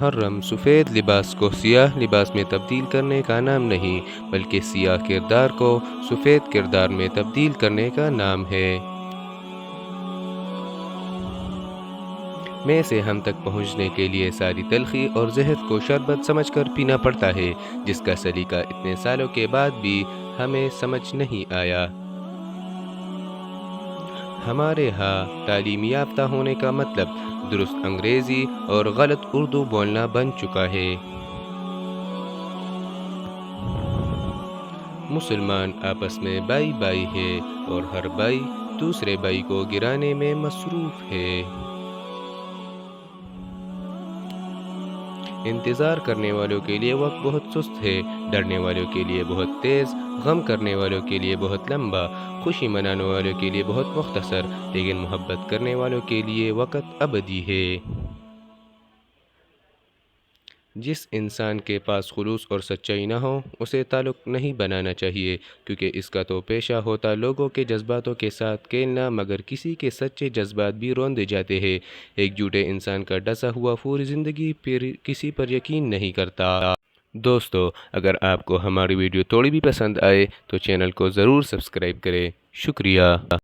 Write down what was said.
محرم سفید لباس کو سیاہ لباس میں تبدیل کرنے کا نام نہیں، بلکہ سیاہ کردار کو سفید کردار میں تبدیل کرنے کا نام ہے۔ میں سے ہم تک پہنچنے کے لیے ساری تلخی اور زہر کو شربت سمجھ کر پینا پڑتا ہے، جس کا سلیقہ اتنے سالوں کے بعد بھی ہمیں سمجھ نہیں آیا۔ ہمارے ہاں تعلیم یافتہ ہونے کا مطلب درست انگریزی اور غلط اردو بولنا بن چکا ہے۔ مسلمان آپس میں بائی بائی ہے اور ہر بائی دوسرے بائی کو گرانے میں مصروف ہے۔ انتظار کرنے والوں کے لیے وقت بہت سست ہے، ڈرنے والوں کے لیے بہت تیز، غم کرنے والوں کے لیے بہت لمبا، خوشی منانے والوں کے لیے بہت مختصر، لیکن محبت کرنے والوں کے لیے وقت ابدی ہے۔ جس انسان کے پاس خلوص اور سچائی نہ ہو اسے تعلق نہیں بنانا چاہیے، کیونکہ اس کا تو پیشہ ہوتا لوگوں کے جذباتوں کے ساتھ کھیلنا، مگر کسی کے سچے جذبات بھی روندے جاتے ہیں۔ ایک جھوٹے انسان کا ڈسا ہوا پوری زندگی پھر کسی پر یقین نہیں کرتا۔ دوستو، اگر آپ کو ہماری ویڈیو تھوڑی بھی پسند آئے تو چینل کو ضرور سبسکرائب کریں۔ شکریہ۔